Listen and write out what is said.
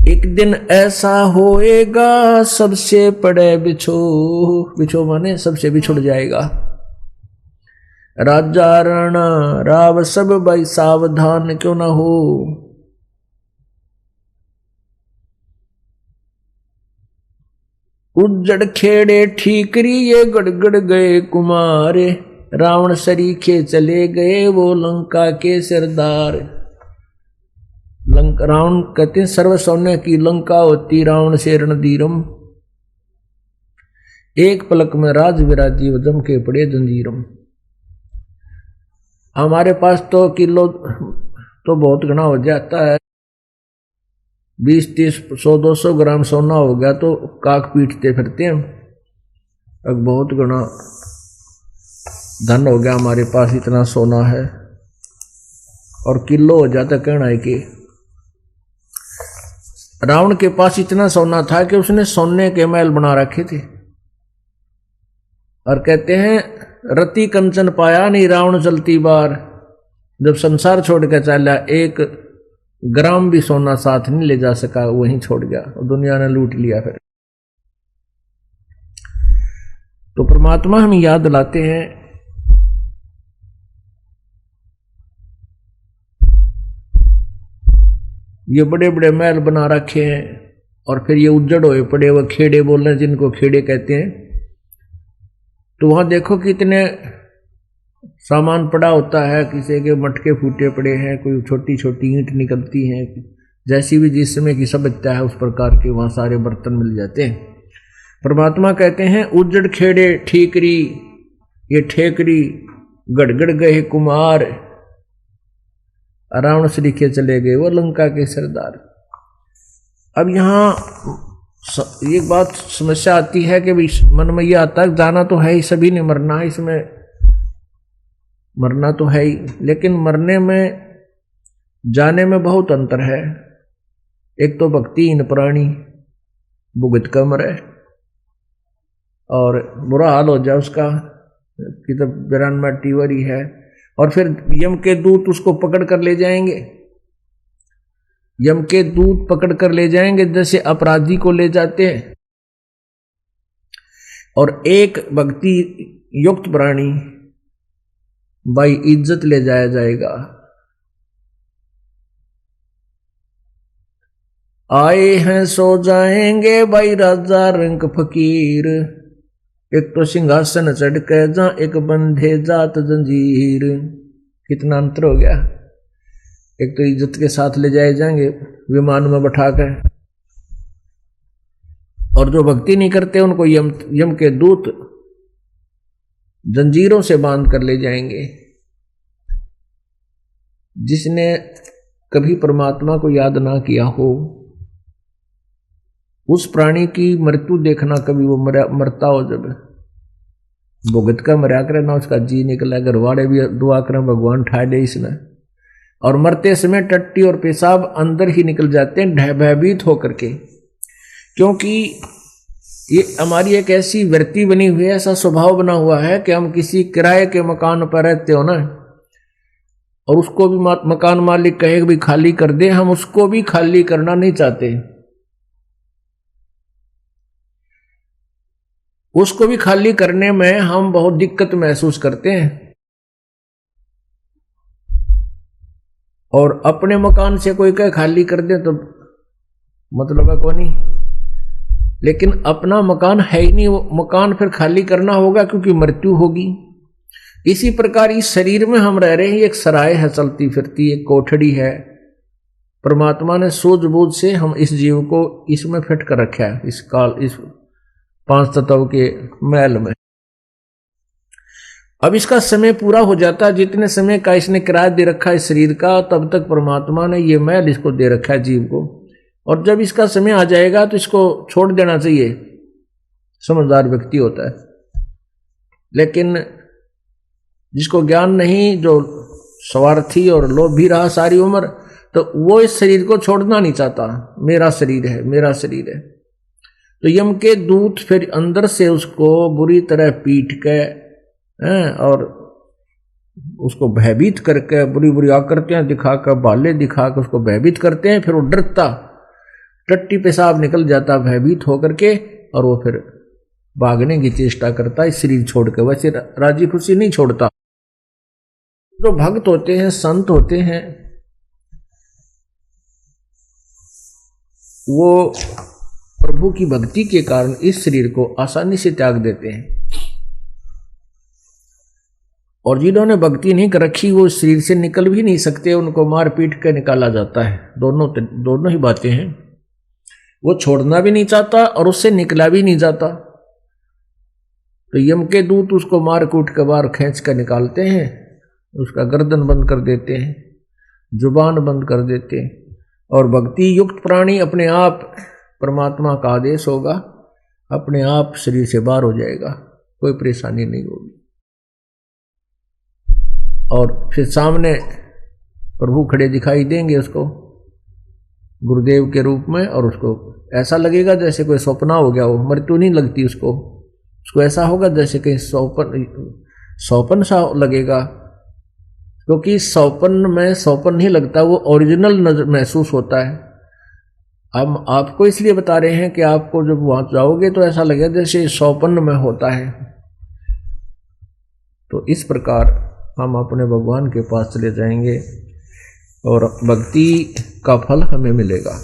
एक दिन ऐसा होएगा सबसे पड़े बिछो, बिछो माने सबसे बिछुड़ जाएगा। राजा राणा राव सब भाई सावधान क्यों ना हो। उज्जड़ खेड़े ठीकरी ये गड़गड़ गए कुमार, रावण सरीखे चले गए वो लंका के सरदार। रावण कहते हैं सर्व सौम्य की लंका होती रावण से रणधीरम, एक पलक में राज विराजी जम के पड़े जंजीरम। हमारे पास तो किलो तो बहुत घना हो जाता है, 20-30 100-200 ग्राम सोना हो गया तो काक पीटते फिरते हैं। अब बहुत घना धन हो गया हमारे पास, इतना सोना है, और किलो हो जाता कहना है कि रावण के पास इतना सोना था कि उसने सोने के महल बना रखे थे। और कहते हैं रति कंचन पाया नहीं रावण चलती बार, जब संसार छोड़ कर चला 1 ग्राम भी सोना साथ नहीं ले जा सका, वहीं छोड़ गया और दुनिया ने लूट लिया। फिर तो परमात्मा हमें याद दिलाते हैं ये बड़े बड़े महल बना रखे हैं और फिर ये उज्जड़ हुए पड़े हुए खेड़े बोल रहे हैं, जिनको खेड़े कहते हैं। तो वहां देखो कितने सामान पड़ा होता है, किसी के मटके फूटे पड़े हैं, कोई छोटी छोटी ईंट निकलती हैं, जैसी भी जिस समय की सभ्यता है उस प्रकार के वहां सारे बर्तन मिल जाते हैं। परमात्मा कहते हैं उज्जड़ खेड़े ठीकरी ये ठेकरी गड़गड़ गए कुमार, रावण सरीखे चले गए वो लंका के सरदार। अब यहाँ एक बात समस्या आती है कि मन में ये आता है जाना तो है ही, सभी ने मरना है, इसमें मरना तो है ही, लेकिन मरने में जाने में बहुत अंतर है। एक तो भक्तिहीन प्राणी भुगत कर मरे और बुरा हाल हो जाए उसका कि तो 92 टीवरी है, और फिर यम के दूत उसको पकड़ कर ले जाएंगे, यम के दूत पकड़ कर ले जाएंगे जैसे अपराधी को ले जाते हैं। और एक भक्ति युक्त प्राणी भाई इज्जत ले जाया जाएगा। आए हैं सो जाएंगे भाई राजा रंग फकीर, एक तो सिंहासन चढ़ के जा एक बंधे जात जंजीर। कितना अंतर हो गया। एक तो इज्जत के साथ ले जाए जाएंगे विमान में बैठाकर, और जो भक्ति नहीं करते उनको यम के दूत जंजीरों से बांध कर ले जाएंगे। जिसने कभी परमात्मा को याद ना किया हो उस प्राणी की मृत्यु देखना, कभी वो मरता हो जब भुगत का मरा करे ना, उसका जी निकला, घरवाड़े भी दुआ करें भगवान ठा दे इसने, और मरते समय टट्टी और पेशाब अंदर ही निकल जाते हैं भयभीत होकर के। क्योंकि ये हमारी एक ऐसी वृत्ति बनी हुई है, ऐसा स्वभाव बना हुआ है कि हम किसी किराए के मकान पर रहते हो ना, और उसको भी मकान मालिक कहे भी खाली कर दे, हम उसको भी खाली करना नहीं चाहते, उसको भी खाली करने में हम बहुत दिक्कत महसूस करते हैं। और अपने मकान से कोई कहे खाली कर दे तो मतलब है कौन नहीं, लेकिन अपना मकान है ही नहीं, वो मकान फिर खाली करना होगा क्योंकि मृत्यु होगी। इसी प्रकार इस शरीर में हम रह रहे हैं, एक सराय है चलती फिरती, एक कोठड़ी है। परमात्मा ने सूझबूझ से हम इस जीव को इसमें फिट कर रखा है, इस काल इस 5 तत्व के महल में। अब इसका समय पूरा हो जाता है, जितने समय का इसने किराया दे रखा है शरीर का, तब तक परमात्मा ने ये महल इसको दे रखा है जीव को। और जब इसका समय आ जाएगा तो इसको छोड़ देना चाहिए, समझदार व्यक्ति होता है। लेकिन जिसको ज्ञान नहीं, जो स्वार्थी और लोभी रहा सारी उम्र, तो वो इस शरीर को छोड़ना नहीं चाहता, मेरा शरीर है मेरा शरीर है। तो यम के दूत फिर अंदर से उसको बुरी तरह पीट के और उसको भयभीत करके बुरी बुरी आकृतियां दिखाकर, बाले दिखाकर उसको भयभीत करते हैं। फिर वो डरता, टट्टी पेशाब निकल जाता भयभीत होकर के, और वो फिर भागने की चेष्टा करता है शरीर छोड़कर। वैसे राजी खुशी नहीं छोड़ता। जो भक्त होते हैं, संत होते हैं, वो प्रभु की भक्ति के कारण इस शरीर को आसानी से त्याग देते हैं। और जिन्होंने भक्ति नहीं कर रखी वो शरीर से निकल भी नहीं सकते, उनको मार पीट कर निकाला जाता है। दोनों ही बातें हैं। वो छोड़ना भी नहीं चाहता और उससे निकला भी नहीं जाता, तो यम के दूत उसको मार कूट के बाहर खींच कर निकालते हैं, उसका गर्दन बंद कर देते हैं, जुबान बंद कर देते हैं। और भक्ति युक्त प्राणी अपने आप, परमात्मा का आदेश होगा, अपने आप शरीर से बाहर हो जाएगा, कोई परेशानी नहीं होगी। और फिर सामने प्रभु खड़े दिखाई देंगे उसको गुरुदेव के रूप में, और उसको ऐसा लगेगा जैसे कोई सपना हो गया हो, मृत्यु नहीं लगती उसको ऐसा होगा जैसे कहीं सौपन सा लगेगा, क्योंकि सौपन में सौपन नहीं लगता, वो ओरिजिनल नजर महसूस होता है। हम आपको इसलिए बता रहे हैं कि आपको जब वहां जाओगे तो ऐसा लगेगा जैसे सौपन में होता है। तो इस प्रकार हम अपने भगवान के पास चले जाएंगे और भक्ति का फल हमें मिलेगा।